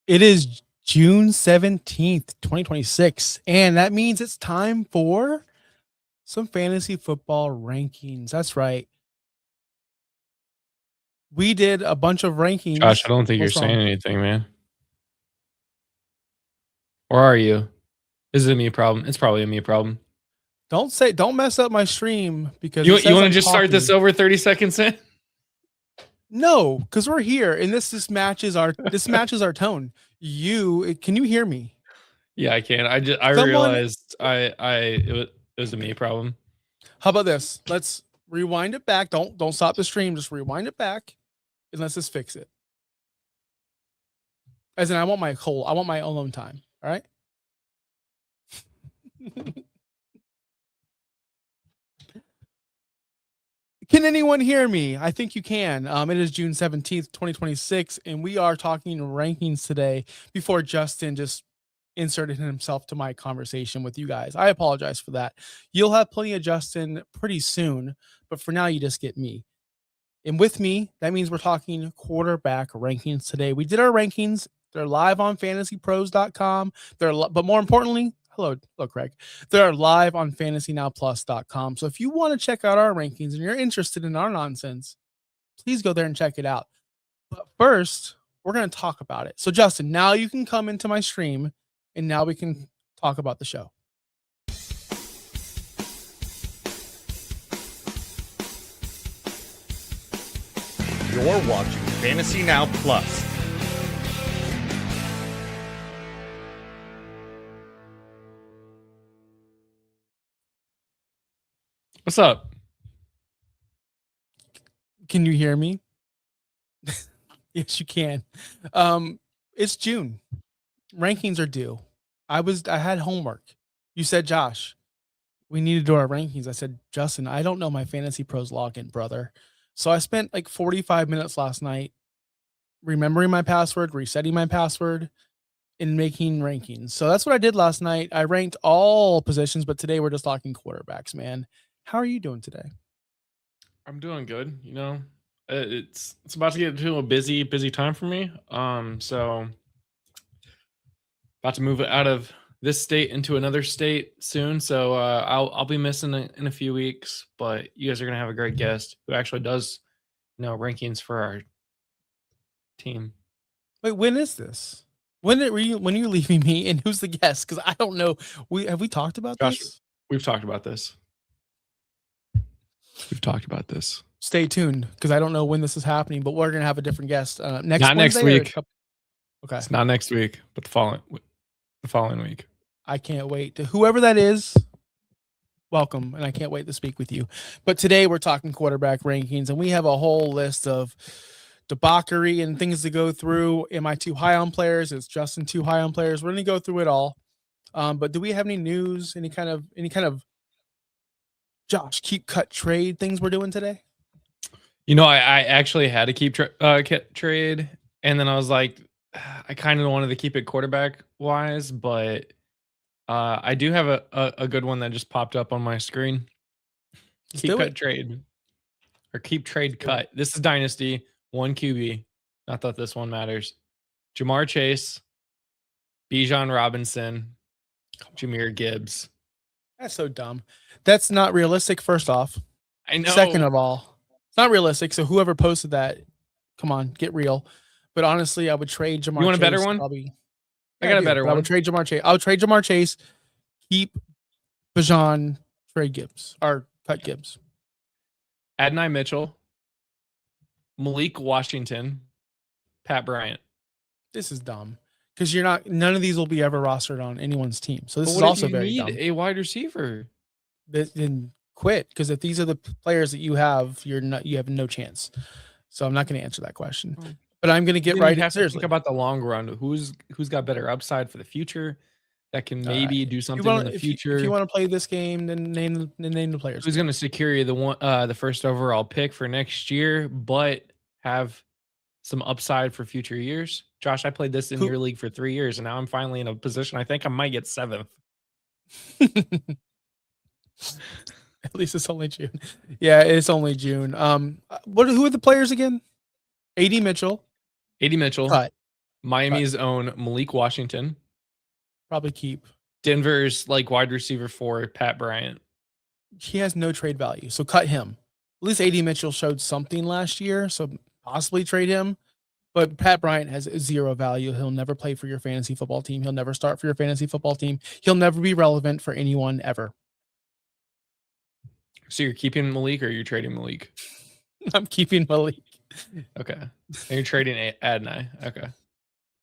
It is June 17th, 2026, and that means it's time for some fantasy football rankings. That's right. We did a bunch of rankings. Josh, I don't think What's you're wrong? saying anything, man. Or are you? Is it a me problem? It's probably a me problem. Don't mess up my stream because You it want says to I'm just start this talking. over 30 seconds in? No, because we're here and this matches our tone. Can you hear me? Yeah, I can. I Someone, realized it was a me problem. how about this? Let's rewind it back. Don't stop the stream. Just rewind it back and let's just fix it. As in, I want my alone time. All right. Can anyone hear me? I think you can. It is June 17th, 2026, and we are talking rankings today before Justin just inserted himself to my conversation with you guys. I apologize for that. You'll have plenty of Justin pretty soon, but for now, you just get me. And with me, that means we're talking quarterback rankings today. We did our rankings. They're live on fantasypros.com. But more importantly, hello, Craig. They're live on fantasynowplus.com. So if you want to check out our rankings and you're interested in our nonsense, please go there and check it out. But first, we're going to talk about it. So Justin, now you can come into my stream and now we can talk about the show. You're watching Fantasy Now Plus. What's up? Can you hear me? Yes, you can. It's June. Rankings are due. I had homework. You said, Josh, we need to do our rankings. I said, Justin, I don't know my Fantasy Pros login, brother. So I spent like 45 minutes last night remembering my password, resetting my password, and making rankings. So that's what I did last night. I ranked all positions, but today we're just talking quarterbacks, man. How are you doing today? I'm doing good. You know, it's about to get into a busy time for me. So about to move out of this state into another state soon. So I'll be missing in a few weeks. But you guys are gonna have a great guest who actually does rankings for our team. Wait, when is this? When are you leaving me, and who's the guest? Because I don't know. Have we talked about Josh, this? we've talked about this. Stay tuned because I don't know when this is happening, but we're gonna have a different guest next Not Wednesday next week. Okay, It's not next week, but the following week. I can't wait to whoever that is. Welcome, and I can't wait to speak with you. But today we're talking quarterback rankings, and we have a whole list of debauchery and things to go through. Am I too high on players? Is Justin too high on players? We're gonna go through it all. But do we have any news? Any kind of Josh keep cut trade things we're doing today? You know, I actually had to keep trade, and then I was like, I kind of wanted to keep it quarterback wise, but I do have a good one that just popped up on my screen. Keep cut trade or keep trade cut. This is Dynasty 1 QB. Not that this one matters. Jamar Chase, Bijan Robinson, Jahmyr Gibbs. That's so dumb. That's not realistic. First off, I know. Second of all, it's not realistic. So whoever posted that, come on, get real. But honestly, I would trade Jamar. You want Chase, a better one? Probably. I got a better one. I would trade Jamar Chase. I would trade Jamar Chase, keep Bijan, trade Gibbs, or cut Gibbs. Adonai Mitchell, Malik Washington, Pat Bryant. This is dumb because none of these will be ever rostered on anyone's team. So this is also very dumb. A wide receiver. Then quit, because if these are the players that you have, you have no chance. So I'm not going to answer that question. But I'm going to get right into think about the long run. Who's got better upside for the future that can maybe do something in the future? If you want to play this game, then name the players. Who's going to secure you the first overall pick for next year, but have some upside for future years? Josh, I played this in your league for 3 years, and now I'm finally in a position I think I might get 7th. At least it's only June. Yeah, it's only June. Who are the players again? AD Mitchell. AD Mitchell. Cut. Miami's own Malik Washington. Probably keep. Denver's like wide receiver 4, Pat Bryant. He has no trade value, so cut him. At least AD Mitchell showed something last year, so possibly trade him. But Pat Bryant has zero value. He'll never play for your fantasy football team. He'll never start for your fantasy football team. He'll never be relevant for anyone ever. So you're keeping Malik or you're trading Malik? I'm keeping Malik. Okay. And you're trading Adonai. Okay.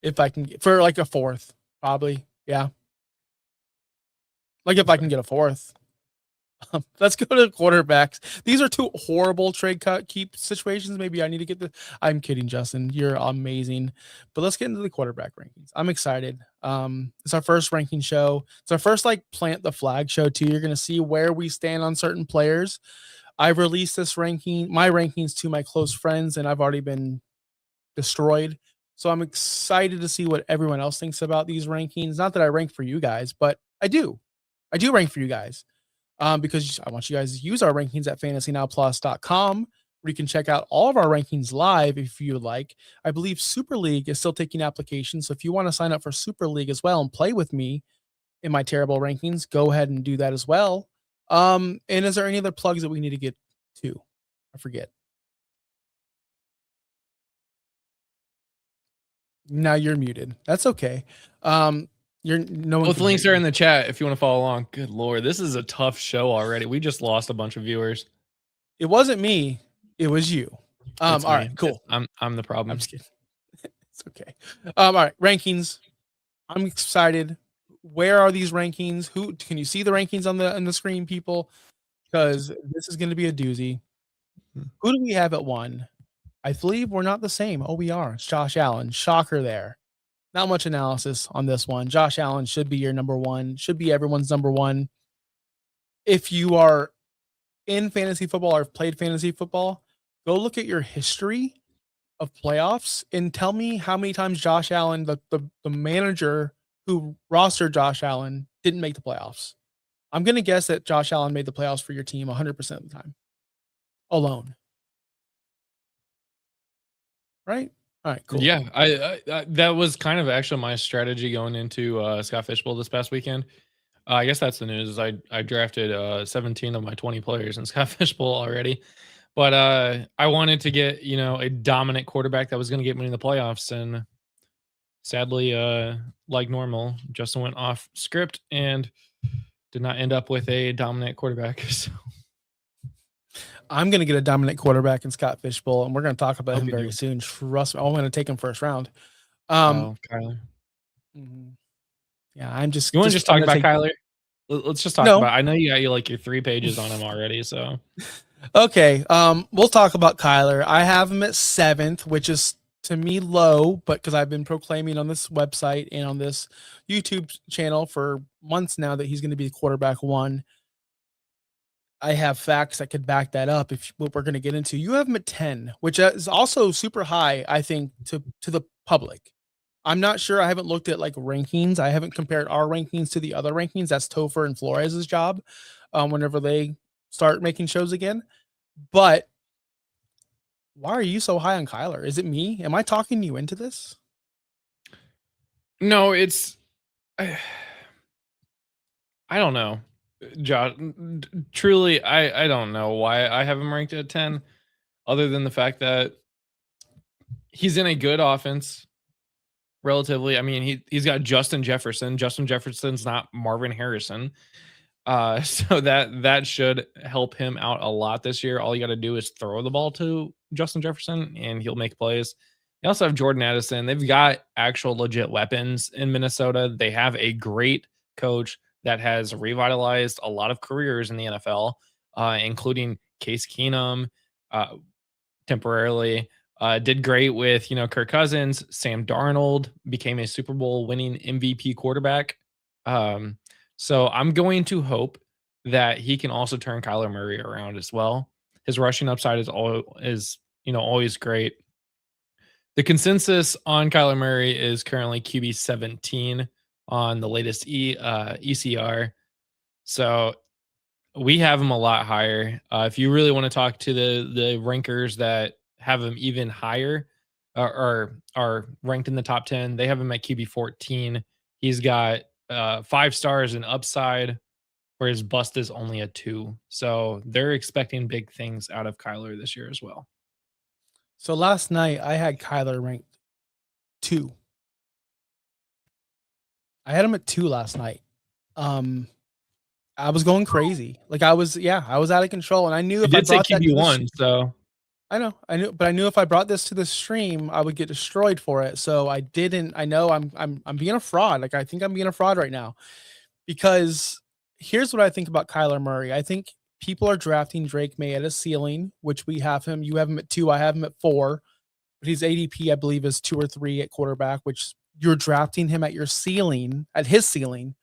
If I can get for like a fourth, probably. Yeah. Like if I can get a fourth. Let's go to quarterbacks. These are two horrible trade cut keep situations. Maybe I need to get the. I'm kidding, Justin. You're amazing. But let's get into the quarterback rankings. I'm excited. It's our first ranking show. It's our first like plant the flag show too. You're gonna see where we stand on certain players. I've released this ranking, my rankings to my close friends, and I've already been destroyed. So I'm excited to see what everyone else thinks about these rankings. Not that I rank for you guys, but I do. I do rank for you guys. Because I want you guys to use our rankings at FantasyNowPlus.com, where you can check out all of our rankings live if you would like. I believe Super League is still taking applications, so if you want to sign up for Super League as well and play with me in my terrible rankings, go ahead and do that as well. And is there any other plugs that we need to get to? I forget. Now you're muted. That's okay. No one Both links are in the chat if you want to follow along. Good Lord, this is a tough show already. We just lost a bunch of viewers. It wasn't me. It was you. All right, cool. I'm the problem. I'm just kidding. It's okay. All right, rankings. I'm excited. Where are these rankings? Who can you see the rankings on the screen, people? Because this is going to be a doozy. Who do we have at 1? I believe we're not the same. Oh, we are. It's Josh Allen. Shocker there. Not much analysis on this one. Josh Allen should be your number 1. Should be everyone's number 1. If you are in fantasy football or have played fantasy football, go look at your history of playoffs and tell me how many times Josh Allen, the manager who rostered Josh Allen, didn't make the playoffs. I'm going to guess that Josh Allen made the playoffs for your team 100% of the time. Alone. Right? All right, cool. Yeah, I that was kind of actually my strategy going into Scott Fishbowl this past weekend. I guess that's the news. Is I drafted 17 of my 20 players in Scott Fishbowl already, but I wanted to get a dominant quarterback that was going to get me in the playoffs, and sadly, like normal, Justin went off script and did not end up with a dominant quarterback. So. I'm going to get a dominant quarterback in Scott Fishbowl, and we're going to talk about him very soon. Trust me. I'm going to take him first round. Kyler. Yeah, I'm just. You want to just talk about Kyler? Let's just talk about. I know you got your 3 pages on him already. So. Okay. We'll talk about Kyler. I have him at 7th, which is to me low, but because I've been proclaiming on this website and on this YouTube channel for months now that he's going to be quarterback 1. I have facts that could back that up. If what we're going to get into, you have him at 10, which is also super high, I think, to the public. I'm not sure. I haven't looked at like rankings. I haven't compared our rankings to the other rankings. That's Topher and Flores' job whenever they start making shows again. But why are you so high on Kyler? Is it me? Am I talking you into this? No, it's. I don't know. Josh, truly, I don't know why I have him ranked at 10, other than the fact that he's in a good offense, relatively. I mean, he's got Justin Jefferson. Justin Jefferson's not Marvin Harrison, so that should help him out a lot this year. All you got to do is throw the ball to Justin Jefferson, and he'll make plays. They also have Jordan Addison. They've got actual legit weapons in Minnesota. They have a great coach that has revitalized a lot of careers in the NFL, including Case Keenum, temporarily. Did great with, Kirk Cousins. Sam Darnold became a Super Bowl winning MVP quarterback. So I'm going to hope that he can also turn Kyler Murray around as well. His rushing upside is always great. The consensus on Kyler Murray is currently QB 17 on the latest ECR. So we have him a lot higher. If you really want to talk to the rankers that have him even higher, are ranked in the top 10. They have him at QB 14. He's got 5 stars in upside, where his bust is only a 2. So they're expecting big things out of Kyler this year as well. So last night I had Kyler ranked 2. I had him at 2 last night. I was going crazy. Like I was out of control, and I knew if I did say brought that to the QB1, so I knew, but I knew if I brought this to the stream, I would get destroyed for it. So I didn't. I know I'm being a fraud. Like I think I'm being a fraud right now, because here's what I think about Kyler Murray. I think people are drafting Drake Maye at a ceiling, which we have him. You have him at 2. I have him at 4. But his ADP, I believe, is 2 or 3 at quarterback, which you're drafting him at your ceiling, at his ceiling,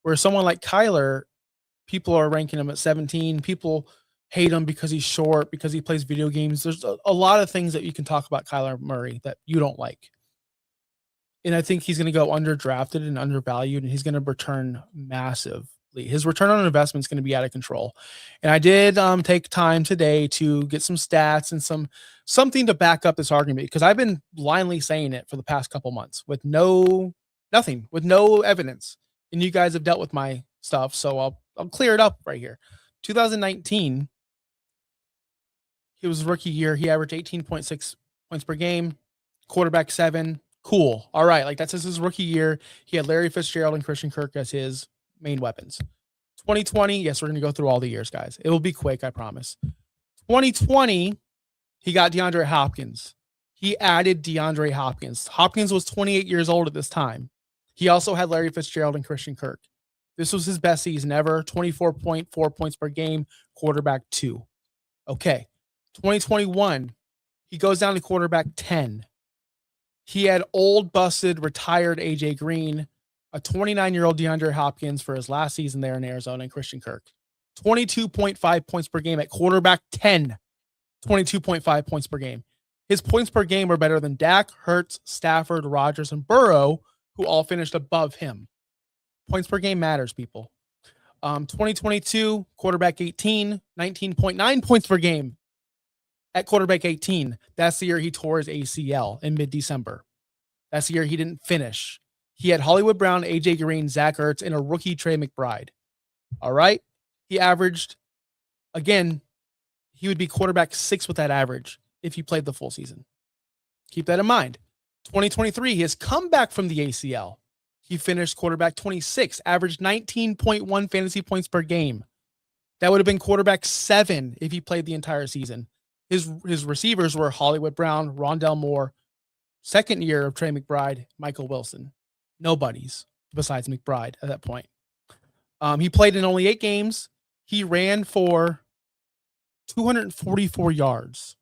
where someone like Kyler, people are ranking him at 17. People hate him because he's short, because he plays video games. There's a lot of things that you can talk about Kyler Murray that you don't like. And I think he's going to go underdrafted and undervalued, and he's going to return massively. His return on investment is going to be out of control. And I did take time today to get some stats and something to back up this argument, because I've been blindly saying it for the past couple months with no evidence. And you guys have dealt with my stuff, so I'll clear it up right here. 2019, he was rookie year. He averaged 18.6 points per game, quarterback 7. Cool. All right. Like that's his rookie year. He had Larry Fitzgerald and Christian Kirk as his main weapons. 2020. Yes, we're going to go through all the years, guys. It will be quick. I promise. 2020, he got DeAndre Hopkins. He added DeAndre Hopkins. Hopkins was 28 years old at this time. He also had Larry Fitzgerald and Christian Kirk. This was his best season ever. 24.4 points per game, quarterback 2. Okay. 2021, he goes down to quarterback 10. He had old, busted, retired AJ Green, a 29-year-old DeAndre Hopkins for his last season there in Arizona, and Christian Kirk. 22.5 points per game at quarterback 10. 22.5 points per game. His points per game were better than Dak, Hurts, Stafford, Rodgers, and Burrow, who all finished above him. Points per game matters, people. 2022, quarterback 18, 19.9 points per game at quarterback 18. That's the year he tore his ACL in mid-December. That's the year he didn't finish. He had Hollywood Brown, AJ Green, Zach Ertz, and a rookie Trey McBride. All right. He averaged, again, he would be quarterback 6 with that average if he played the full season. Keep that in mind. 2023, he has come back from the ACL. He finished quarterback 26, averaged 19.1 fantasy points per game. That would have been quarterback 7 if he played the entire season. His receivers were Hollywood Brown, Rondell Moore, second year of Trey McBride, Michael Wilson. Nobodies besides McBride at that point. He played in only 8 games. He ran for 244 yards.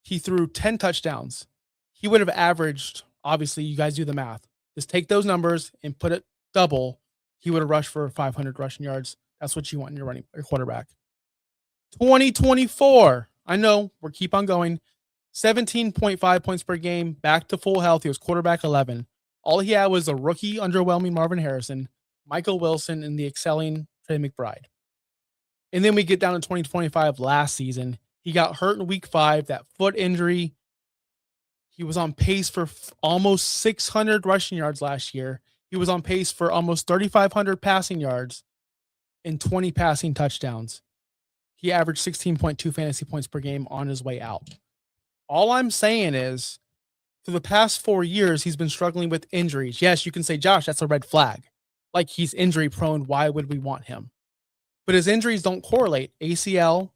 He threw 10 touchdowns. He would have averaged, obviously, you guys do the math. Just take those numbers and put it double. He would have rushed for 500 rushing yards. That's what you want in your quarterback. 2024. I know, we'll keep on going. 17.5 points per game, back to full health. He was quarterback 11. All he had was a rookie, underwhelming Marvin Harrison, Michael Wilson, and the excelling Trey McBride. And then we get down to 2025 last season. He got hurt in week 5, that foot injury. He was on pace for almost 600 rushing yards last year. He was on pace for almost 3,500 passing yards and 20 passing touchdowns. He averaged 16.2 fantasy points per game on his way out. All I'm saying is, for the past 4 years, he's been struggling with injuries. Yes, you can say, Josh, that's a red flag. Like, he's injury prone. Why would we want him? But his injuries don't correlate. ACL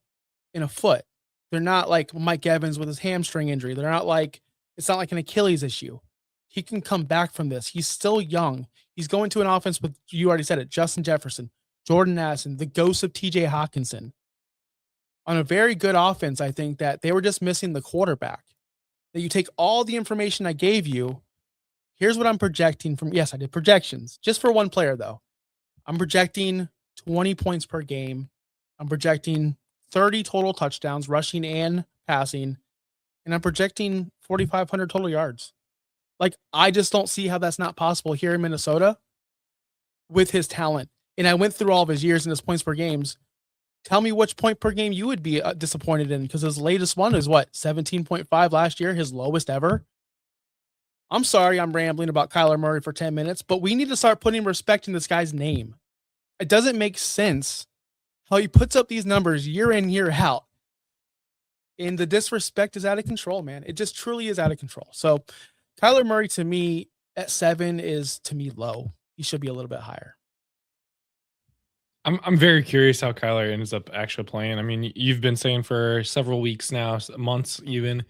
and a foot. They're not like Mike Evans with his hamstring injury. They're not like, it's not like an Achilles issue. He can come back from this. He's still young. He's going to an offense with, you already said it, Justin Jefferson, Jordan Addison, the ghost of TJ Hawkinson. On a very good offense, I think that they were just missing the quarterback. That you take all the information I gave you. Here's what I'm projecting from. Yes, I did projections just for one player, though. I'm projecting 20 points per game. I'm projecting 30 total touchdowns, rushing and passing. And I'm projecting 4,500 total yards. Like, I just don't see how that's not possible here in Minnesota with his talent. And I went through all of his years and his points per games. Tell me which point per game you would be disappointed in, because his latest one is what, 17.5 last year, his lowest ever. I'm sorry I'm rambling about Kyler Murray for 10 minutes, but we need to start putting respect in this guy's name. It doesn't make sense how he puts up these numbers year in, year out. And the disrespect is out of control, man. It just truly is out of control. So Kyler Murray to me at 7 is, to me, low. He should be a little bit higher. I'm very curious how Kyler ends up actually playing. I mean, you've been saying for several weeks now, months even,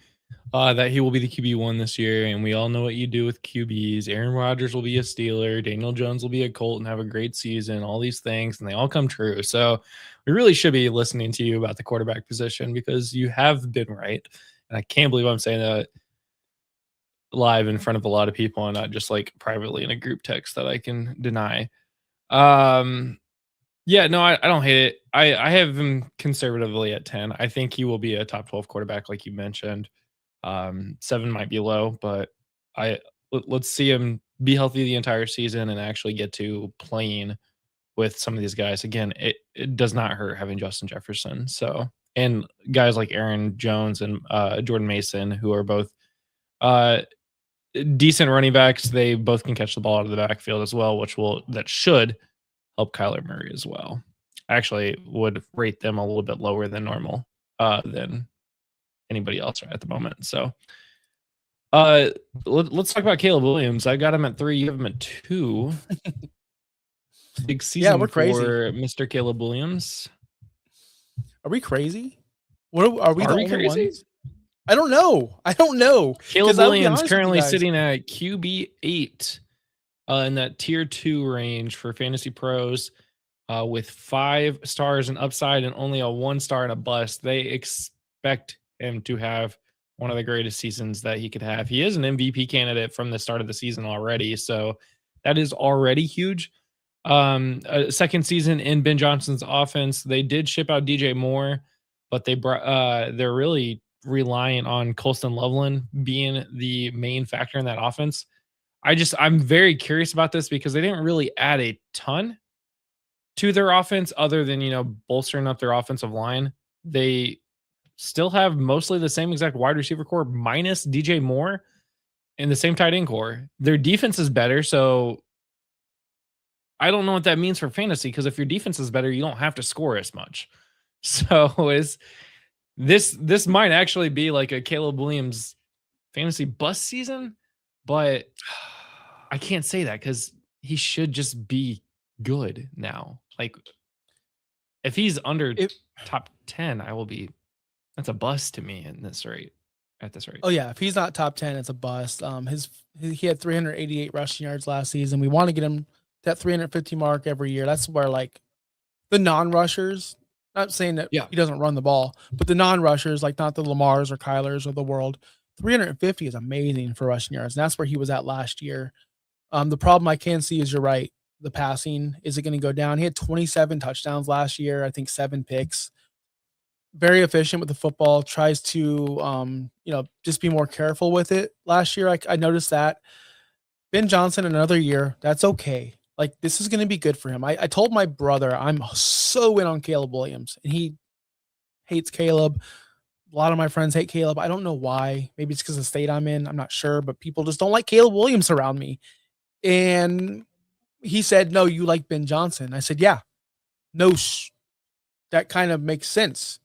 that he will be the QB1 this year, and we all know what you do with QBs. Aaron Rodgers will be a Steeler, Daniel Jones will be a Colt and have a great season, all these things, and they all come true. So we really should be listening to you about the quarterback position, because you have been right. And I can't believe I'm saying that live in front of a lot of people and not just like privately in a group text that I can deny. Yeah, no, I don't hate it. I have him conservatively at 10. I think he will be a top 12 quarterback, like you mentioned. 7 might be low, but let's see him be healthy the entire season and actually get to playing with some of these guys. Again, it does not hurt having Justin Jefferson. So, and guys like Aaron Jones and Jordan Mason, who are both decent running backs. They both can catch the ball out of the backfield as well, that should help Kyler Murray as well. I actually would rate them a little bit lower than normal than anybody else at the moment. So let's talk about Caleb Williams. I got him at 3. You have him at 2. Big season we're crazy for Mr. Caleb Williams. Are we crazy? What are we? Are we crazy? Ones? I don't know. Caleb Williams currently sitting at QB 8 in that tier 2 range for fantasy pros, with 5 stars and upside and only a 1 star and a bust. They expect him to have one of the greatest seasons that he could have. He is an MVP candidate from the start of the season already, so that is already huge. A second season in Ben Johnson's offense. They did ship out DJ Moore, but they're really relying on Colston Loveland being the main factor in that offense. I'm very curious about this, because they didn't really add a ton to their offense other than, bolstering up their offensive line. They still have mostly the same exact wide receiver core minus DJ Moore and the same tight end core. Their defense is better, so I don't know what that means for fantasy, because if your defense is better, you don't have to score as much. So this might actually be like a Caleb Williams fantasy bust season, but I can't say that because he should just be good now. Like, if he's under top 10, that's a bust to me at this rate. Oh yeah, if he's not top 10, it's a bust. He had 388 rushing yards last season. We want to get him that 350 mark every year. That's where, like, the non-rushers, not saying that he doesn't run the ball, but the non-rushers, like not the Lamars or Kylers of the world, 350 is amazing for rushing yards. And that's where he was at last year. The problem I can see is, you're right, the passing. Is it going to go down? He had 27 touchdowns last year, I think 7 picks. Very efficient with the football, tries to, just be more careful with it. Last year, I noticed that. Ben Johnson, another year, that's okay. Like, this is going to be good for him. I told my brother I'm so in on Caleb Williams, and he hates Caleb. A lot of my friends hate Caleb. I don't know why. Maybe it's because of the state I'm in. I'm not sure, but people just don't like Caleb Williams around me. And he said, no, you like Ben Johnson. I said, yeah. No, that kind of makes sense.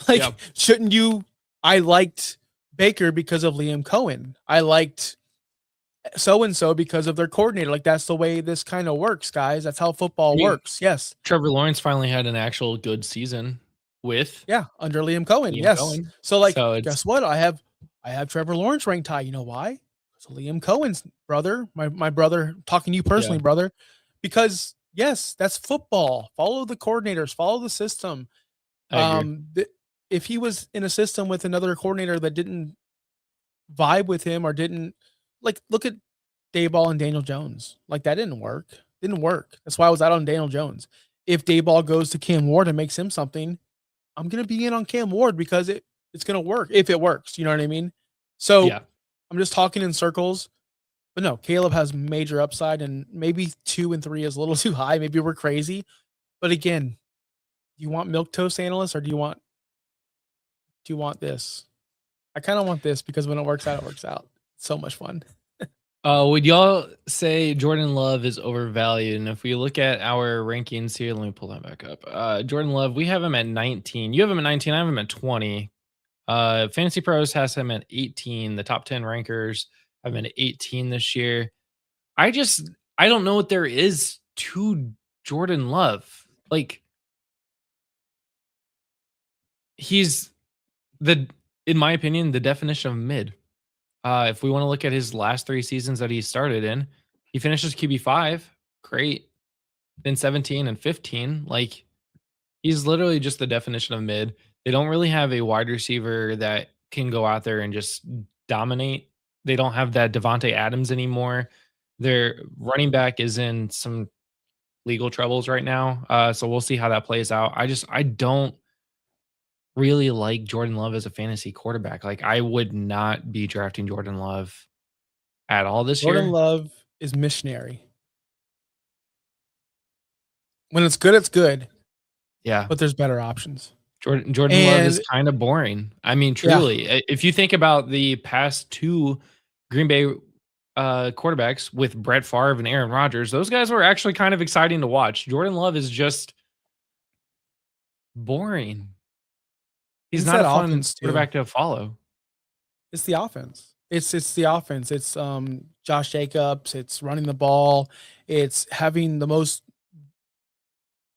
Like, shouldn't you? I liked Baker because of Liam Cohen. I liked so-and-so because of their coordinator. Like, that's the way this kind of works, guys. That's how football works. Yes. Trevor Lawrence finally had an actual good season under Liam Cohen. Cohen. So, guess what? I have Trevor Lawrence ranked high. You know why? So Liam Cohen's brother, my brother, talking to you personally, brother, because yes, that's football. Follow the coordinators, follow the system. If he was in a system with another coordinator that didn't vibe with him, or didn't, like, look at Dayball and Daniel Jones. Like, that didn't work. That's why I was out on Daniel Jones. If Dayball goes to Cam Ward and makes him something, I'm going to be in on Cam Ward because it's going to work if it works. You know what I mean? So I'm just talking in circles. But no, Caleb has major upside, and maybe 2 and 3 is a little too high. Maybe we're crazy. But again, Do you want milquetoast analyst or do you want this? I kind of want this because when it works out, it works out. It's so much fun. Would y'all say Jordan Love is overvalued? And if we look at our rankings here, let me pull that back up. Jordan Love, we have him at 19. You have him at 19. I have him at 20. Fantasy Pros has him at 18. The top 10 rankers have him at 18 this year. I don't know what there is to Jordan Love. Like, he's in my opinion, the definition of mid. If we want to look at his last 3 seasons that he started in, he finishes QB5, great. Then 17 and 15, like he's literally just the definition of mid. They don't really have a wide receiver that can go out there and just dominate. They don't have that Devontae Adams anymore. Their running back is in some legal troubles right now. So we'll see how that plays out. I don't really like Jordan Love as a fantasy quarterback. Like, I would not be drafting Jordan Love at all this year. Jordan Love is missionary. When it's good, it's good. Yeah. But there's better options. Jordan Love is kind of boring. I mean, truly, if you think about the past 2 Green Bay quarterbacks with Brett Favre and Aaron Rodgers, those guys were actually kind of exciting to watch. Jordan Love is just boring. He's not a fun quarterback to follow. It's the offense. It's the offense. It's Josh Jacobs. It's running the ball. It's having the most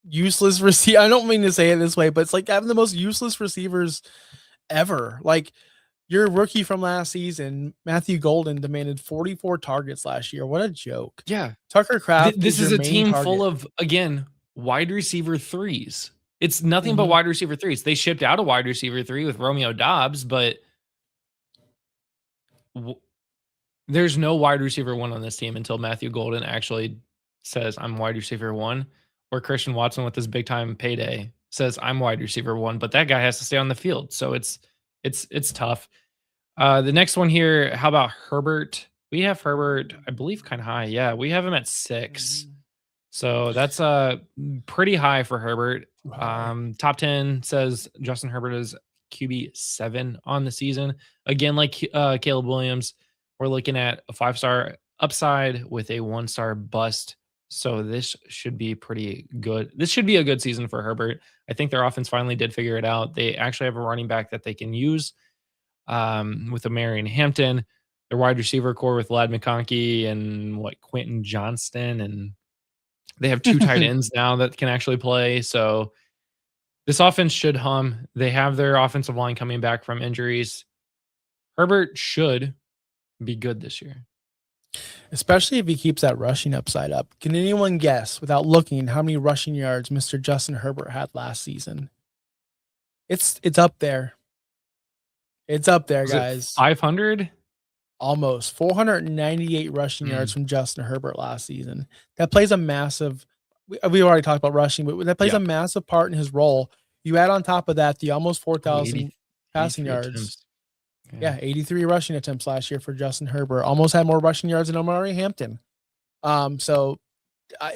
useless receiver. I don't mean to say it this way, but it's like having the most useless receivers ever. Like, your rookie from last season, Matthew Golden, demanded 44 targets last year. What a joke. Yeah. Tucker Kraft. This is a team full of, again, wide receiver 3s. It's nothing but wide receiver 3s. They shipped out a wide receiver 3 with Romeo Dobbs, but there's no wide receiver 1 on this team until Matthew Golden actually says, I'm wide receiver 1, or Christian Watson with his big time payday says, I'm wide receiver 1, but that guy has to stay on the field. So it's tough. The next one here, how about Herbert? We have Herbert, I believe, kind of high. Yeah, we have him at 6. So that's pretty high for Herbert. Top 10 says Justin Herbert is QB 7 on the season. Again, like Caleb Williams, we're looking at a 5-star upside with a 1-star bust. So this should be pretty good. This should be a good season for Herbert. I think their offense finally did figure it out. They actually have a running back that they can use with Marion Hampton. Their wide receiver core with Lad McConkey and Quentin Johnston, and they have 2 tight ends now that can actually play. So this offense should hum. They have their offensive line coming back from injuries. Herbert should be good this year. Especially if he keeps that rushing upside up. Can anyone guess, without looking, how many rushing yards Mr. Justin Herbert had last season? It's up there. It's up there, guys. 500? Almost 498 rushing yards from Justin Herbert last season. That plays a massive. We already talked about rushing, but that plays a massive part in his role. You add on top of that the almost 4,000 passing yards. Attempts. Yeah, 83 rushing attempts last year for Justin Herbert. Almost had more rushing yards than Omari Hampton. So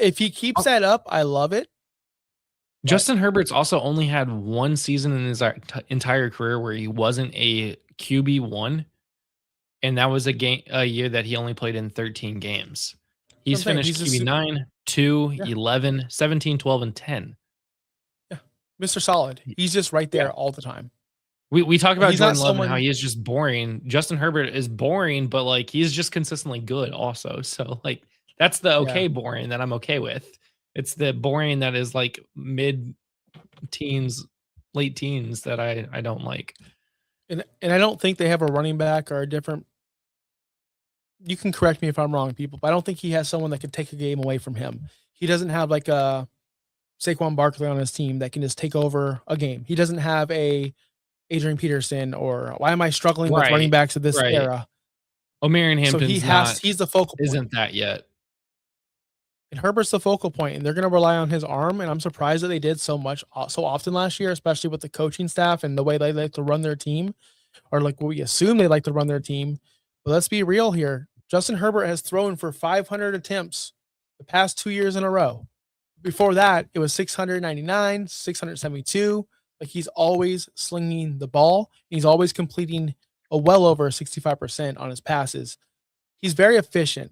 if he keeps that up, I love it. Justin Herbert's also only had 1 season in his entire career where he wasn't a QB1, and that was a year that he only played in 13 games. He's finished QB9, 2, 11, 17, 12, and 10. Yeah, Mr. Solid. He's just right there all the time. We talk about Jordan Love and how he is just boring. Justin Herbert is boring, but he's just consistently good also. So that's the boring that I'm okay with. It's the boring that is mid-teens, late teens that I don't like. And I don't think they have a running back or a different. You can correct me if I'm wrong, people, but I don't think he has someone that could take a game away from him. He doesn't have a Saquon Barkley on his team that can just take over a game. He doesn't have a Adrian Peterson, or why am I struggling with running backs of this era? Marion Hampton's he's the focal point. Isn't that yet? And Herbert's the focal point, and they're going to rely on his arm. And I'm surprised that they did so often last year, especially with the coaching staff and the way they like to run their team, or what we assume they like to run their team. But let's be real here. Justin Herbert has thrown for 500 attempts the past 2 years in a row. Before that, it was 699, 672. Like he's always slinging the ball. He's always completing a well over 65% on his passes. He's very efficient,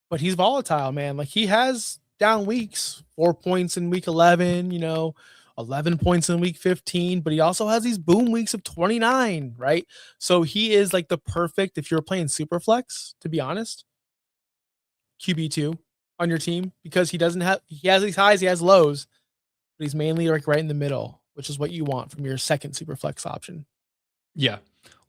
but he's volatile, man. Like he has down weeks, 4 points in week 11, 11 points in week 15, but he also has these boom weeks of 29, right? So he is like the perfect, if you're playing super flex, to be honest, QB2 on your team, because he has these highs, he has lows, but he's mainly like right in the middle, which is what you want from your second super flex option. Yeah.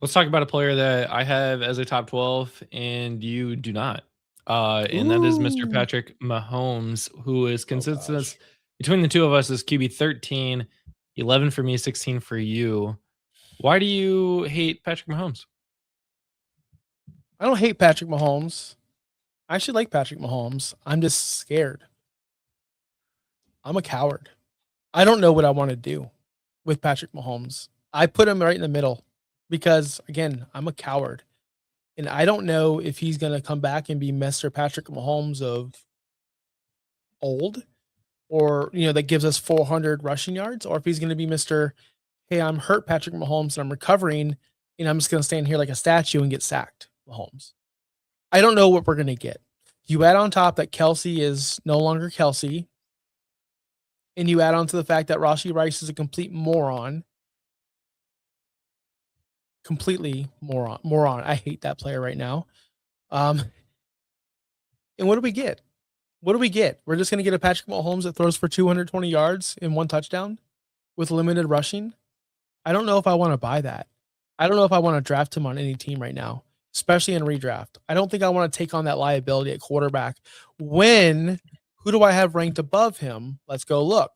Let's talk about a player that I have as a top 12 and you do not. And that is Mr. Ooh. Patrick Mahomes, who is consistent gosh. between the two of us is QB 13, 11 for me, 16 for you. Why do you hate Patrick Mahomes? I don't hate Patrick Mahomes. I actually like Patrick Mahomes. I'm just scared. I'm a coward. I don't know what I want to do with Patrick Mahomes. I put him right in the middle because, again, I'm a coward. And I don't know if he's going to come back and be Mr. Patrick Mahomes of old, or, that gives us 400 rushing yards, or if he's going to be Mr. Hey, I'm hurt Patrick Mahomes and I'm recovering and I'm just going to stand here like a statue and get sacked Mahomes. I don't know what we're going to get. You add on top that Kelsey is no longer Kelsey, and you add on to the fact that Rashee Rice is a complete moron. Completely moron. I hate that player right now. And what do we get? We're just going to get a Patrick Mahomes that throws for 220 yards and 1 touchdown with limited rushing. I don't know if I want to buy that. I don't know if I want to draft him on any team right now, especially in redraft. I don't think I want to take on that liability at quarterback. Who do I have ranked above him? Let's go look.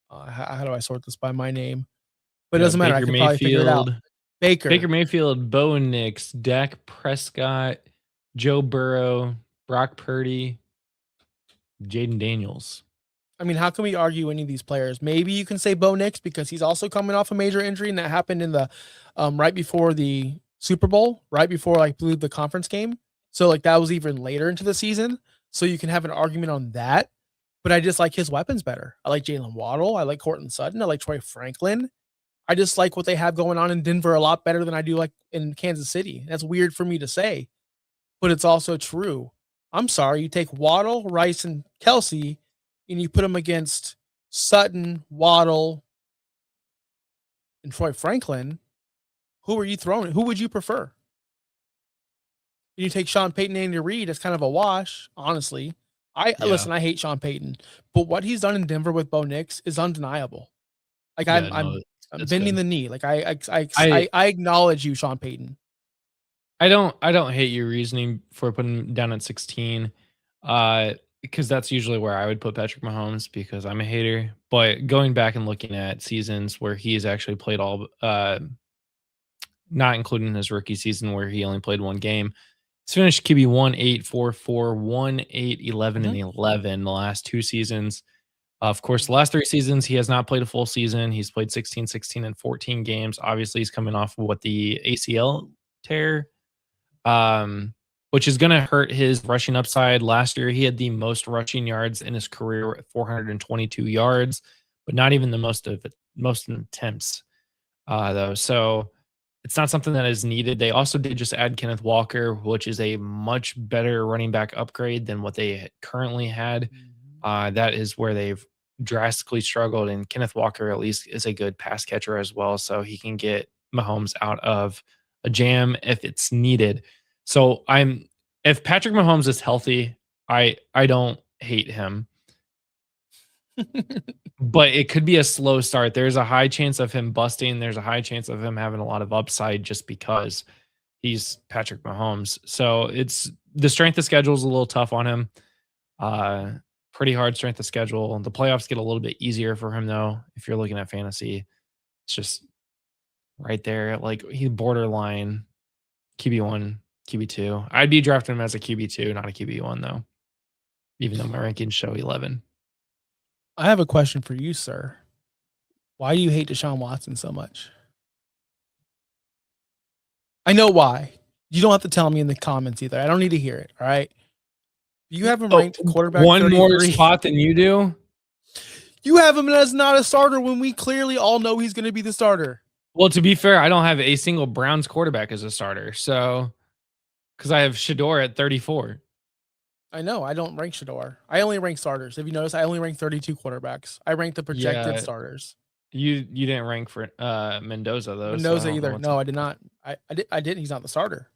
How do I sort this by my name? But it doesn't matter. I can probably figure it out. Baker Mayfield, Bo Nix, Dak Prescott, Joe Burrow, Brock Purdy, Jayden Daniels. I mean, how can we argue any of these players? Maybe you can say Bo Nix because he's also coming off a major injury, and that happened in the right before the Super Bowl, right before the conference game. So that was even later into the season. So you can have an argument on that. But I just like his weapons better. I like Jalen Waddle. I like Courtland Sutton. I like Troy Franklin. I just like what they have going on in Denver a lot better than I do like in Kansas City. That's weird for me to say, but it's also true. I'm sorry. You take Waddle, Rice, and Kelsey, and you put them against Sutton, Waddle, and Troy Franklin. Who are you throwing? Who would you prefer? You take Sean Payton and Andy Reid, that's kind of a wash, honestly. Listen, I hate Sean Payton, but what he's done in Denver with Bo Nix is undeniable. I'm bending the knee. I acknowledge you, Sean Payton. I don't hate your reasoning for putting him down at 16. Because that's usually where I would put Patrick Mahomes because I'm a hater. But going back and looking at seasons where he's actually played all, not including his rookie season where he only played 1 game, he's finished QB 1, 8, 4, 4, 1, 8, 11, and 11 the last 2 seasons. Of course, the last 3 seasons, he has not played a full season. He's played 16, 16, and 14 games. Obviously, he's coming off of the ACL tear, which is going to hurt his rushing upside. Last year, he had the most rushing yards in his career at 422 yards, but not even the most attempts, though. So it's not something that is needed. They also did just add Kenneth Walker, which is a much better running back upgrade than what they currently had. That is where they've drastically struggled, and Kenneth Walker at least is a good pass catcher as well, so he can get Mahomes out of a jam if it's needed. So if Patrick Mahomes is healthy, I don't hate him. But it could be a slow start. There's a high chance of him busting. There's a high chance of him having a lot of upside just because he's Patrick Mahomes. So it's the strength of schedule is a little tough on him. Pretty hard strength of schedule. The playoffs get a little bit easier for him though. If you're looking at fantasy, it's just right there. He's borderline QB1, QB2. I'd be drafting him as a QB2, not a QB1 though, even though my rankings show 11. I have a question for you, sir. Why do you hate Deshaun Watson so much? I know why. You don't have to tell me in the comments either. I don't need to hear it, all right? You have him ranked quarterback one 33. more spot than you do. You have him as not a starter when we clearly all know he's going to be the starter. Well, to be fair, I don't have a single Browns quarterback as a starter. So, because I have Shador at 34. I know. I don't rank Shador. I only rank starters. If you notice, I only rank 32 quarterbacks. I rank the projected starters. You didn't rank for Mendoza though. Mendoza either. No, I did not. I didn't. He's not the starter.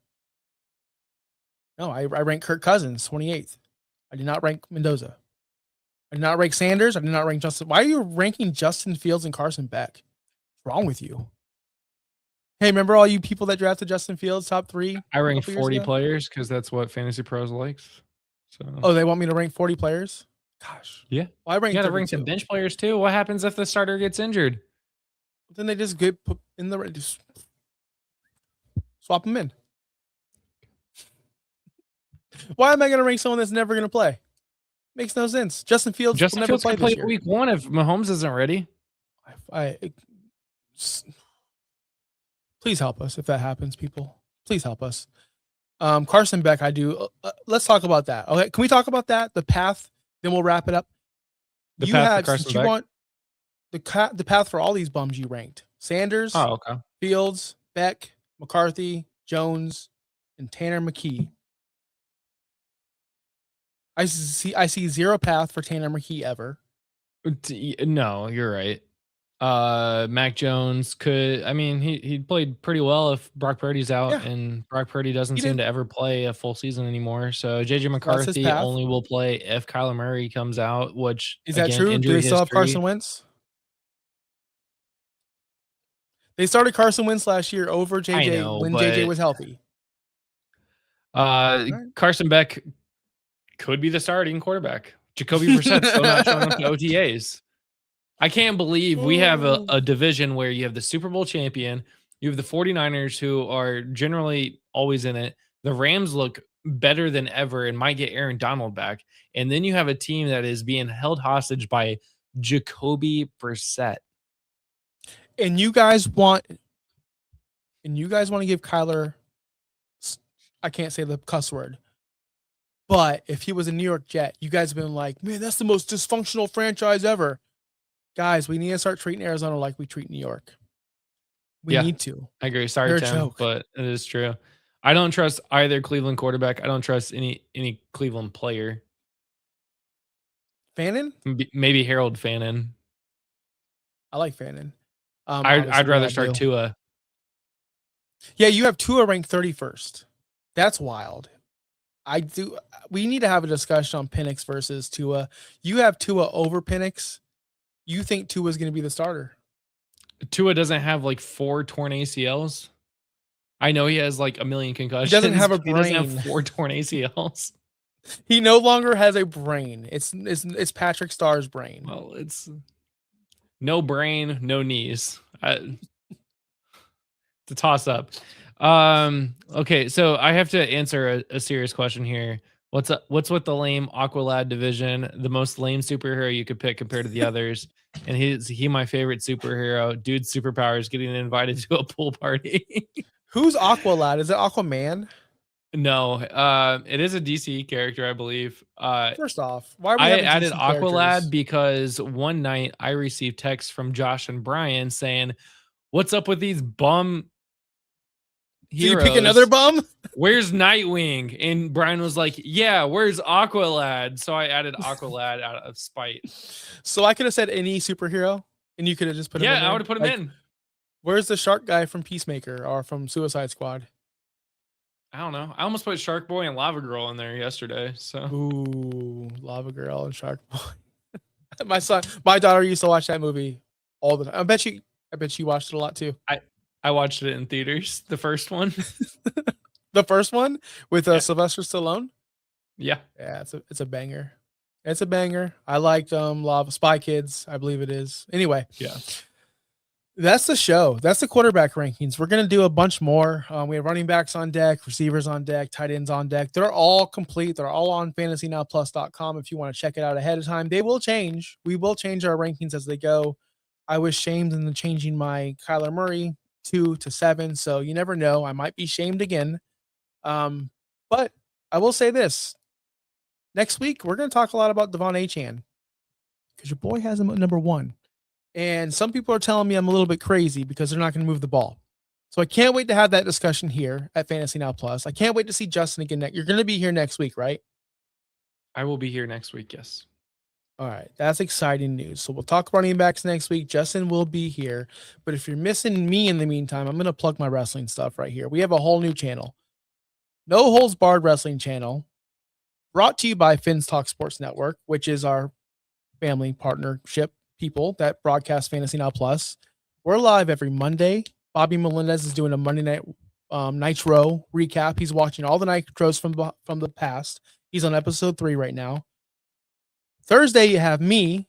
No, I rank Kirk Cousins 28th. I did not rank Mendoza. I did not rank Sanders. I did not rank Justin. Why are you ranking Justin Fields and Carson Beck? What's wrong with you? Hey, remember all you people that drafted Justin Fields top 3? I ranked 40 players because that's what Fantasy Pros likes. So. Oh, they want me to rank 40 players? Gosh. Yeah. Well, I ranked. You got to rank some bench players too. What happens if the starter gets injured? Then they just get put in the just swap them in. Why am I going to rank someone that's never going to play? Makes no sense. Justin Fields will never play this year. Week 1 if Mahomes isn't ready. Please help us if that happens, people. Please help us. Carson Beck, I do. Let's talk about that. Okay, can we talk about that? The path, then we'll wrap it up. The path for Carson Beck? Want the path for all these bums you ranked. Sanders, Fields, Beck, McCarthy, Jones, and Tanner McKee. I see zero path for Tanner McKee ever. No, you're right. Mac Jones he played pretty well if Brock Purdy's out, and Brock Purdy doesn't seem to ever play a full season anymore. So JJ McCarthy only will play if Kyler Murray comes out, which is that true? Do they still have Carson Wentz? They started Carson Wentz last year over JJ when JJ was healthy. Carson Beck could be the starting quarterback. Jacoby Brissett's still not showing up to OTAs. I can't believe we have a division where you have the Super Bowl champion, you have the 49ers who are generally always in it. The Rams look better than ever and might get Aaron Donald back. And then you have a team that is being held hostage by Jacoby Brissett. And you guys want to give Kyler, I can't say the cuss word, but if he was a New York Jet, you guys have been like, man, that's the most dysfunctional franchise ever. Guys, we need to start treating Arizona like we treat New York. We need to. I agree. Sorry, Tim, but it is true. I don't trust either Cleveland quarterback. I don't trust any Cleveland player. Fannin? Maybe Harold Fannin. I like Fannin. I'd rather start Tua. Yeah, you have Tua ranked 31st. That's wild. We need to have a discussion on Penix versus Tua. You have Tua over Penix. You think Tua is going to be the starter? Tua doesn't have like 4 torn ACLs. I know he has like a million concussions. He doesn't have a brain. He doesn't have 4 torn ACLs. He no longer has a brain. It's Patrick Starr's brain. Well, it's no brain, no knees. It's a toss up. Okay, so I have to answer a serious question here. What's with the lame Aqualad division? The most lame superhero you could pick compared to the others, and he my favorite superhero. Dude's superpowers getting invited to a pool party. Who's Aqualad? Is it Aquaman? No, it is a DC character, I believe. First off, why are we I added Aqualad because one night I received text from Josh and Brian saying, "What's up with these bum heroes? So you pick another bum? Where's Nightwing?" And Brian was like, "Yeah, where's Aqualad?" So I added Aqualad out of spite. So I could have said any superhero, and you could have just put him in. Yeah, I would have put him in. Where's the shark guy from Peacemaker or from Suicide Squad? I don't know. I almost put Shark Boy and Lava Girl in there yesterday. So ooh, Lava Girl and Shark Boy. My daughter used to watch that movie all the time. I bet you watched it a lot too. I watched it in theaters. The first one. The first one with Sylvester Stallone. Yeah, it's a banger. It's a banger. I liked Spy Kids, I believe it is. Anyway, yeah. That's the show. That's the quarterback rankings. We're going to do a bunch more. We have running backs on deck, receivers on deck, tight ends on deck. They're all complete. They're all on FantasyNowPlus.com if you want to check it out ahead of time. They will change. We will change our rankings as they go. I was shamed in changing my Kyler Murray 2 to 7, so you never know. I might be shamed again. But I will say this. Next week, we're going to talk a lot about Devon Achane because your boy has him at number 1. And some people are telling me I'm a little bit crazy because they're not going to move the ball. So I can't wait to have that discussion here at Fantasy Now Plus. I can't wait to see Justin again. You're going to be here next week, right? I will be here next week, yes. All right, that's exciting news. So we'll talk running backs next week. Justin will be here. But if you're missing me in the meantime, I'm going to plug my wrestling stuff right here. We have a whole new channel. No Holds Barred Wrestling channel, brought to you by Finn's Talk Sports Network, which is our family partnership people that broadcast Fantasy Now Plus. We're live every Monday. Bobby Melendez is doing a Monday night Nitro recap. He's watching all the Nitros from the past. He's on episode 3 right now. Thursday, you have me,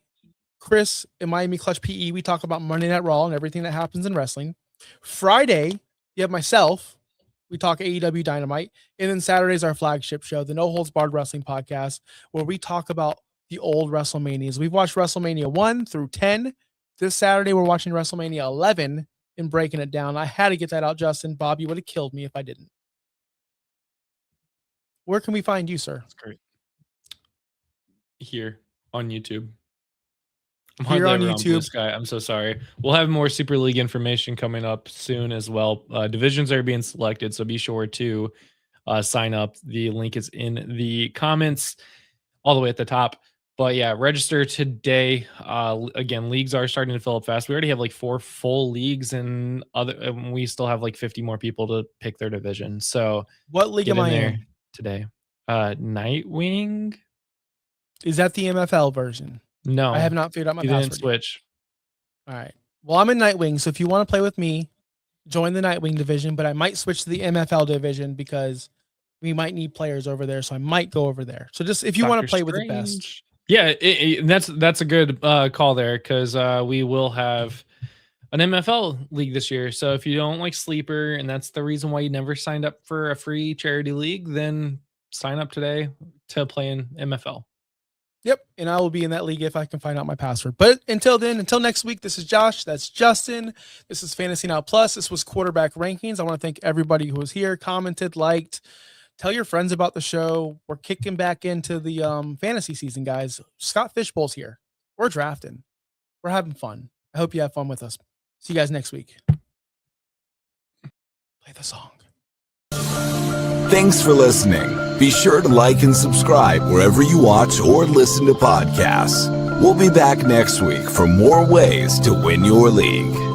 Chris, and Miami Clutch PE. We talk about Monday Night Raw and everything that happens in wrestling. Friday, you have myself. We talk AEW Dynamite. And then Saturday's our flagship show, the No Holds Barred Wrestling Podcast, where we talk about the old WrestleManias. We've watched WrestleMania 1 through 10. This Saturday, we're watching WrestleMania 11 and breaking it down. I had to get that out, Justin. Bob, you would have killed me if I didn't. Where can we find you, sir? That's great. Here on YouTube. I'm Here on hardly ever YouTube. Blue Sky. I'm so sorry. We'll have more Super League information coming up soon as well. Divisions are being selected, so be sure to sign up. The link is in the comments all the way at the top. But yeah, register today. Again, leagues are starting to fill up fast. We already have like 4 full leagues, and we still have like 50 more people to pick their division. So what league am I in today? Nightwing. Is that the MFL version? No, I have not figured out my password. Didn't switch. All right. Well, I'm in Nightwing, so if you want to play with me, join the Nightwing division. But I might switch to the MFL division because we might need players over there. So I might go over there. So just if you want to play with the best. Yeah, that's a good call there because we will have an MFL league this year. So if you don't like Sleeper, and that's the reason why you never signed up for a free charity league, then sign up today to play in MFL. Yep, and I will be in that league if I can find out my password. But until then, until next week, this is Josh. That's Justin. This is Fantasy Now Plus. This was Quarterback Rankings. I want to thank everybody who was here, commented, liked. Tell your friends about the show. We're kicking back into the fantasy season, guys. Scott Fishbowl's here. We're drafting. We're having fun. I hope you have fun with us. See you guys next week. Play the song. Thanks for listening. Be sure to like and subscribe wherever you watch or listen to podcasts. We'll be back next week for more ways to win your league.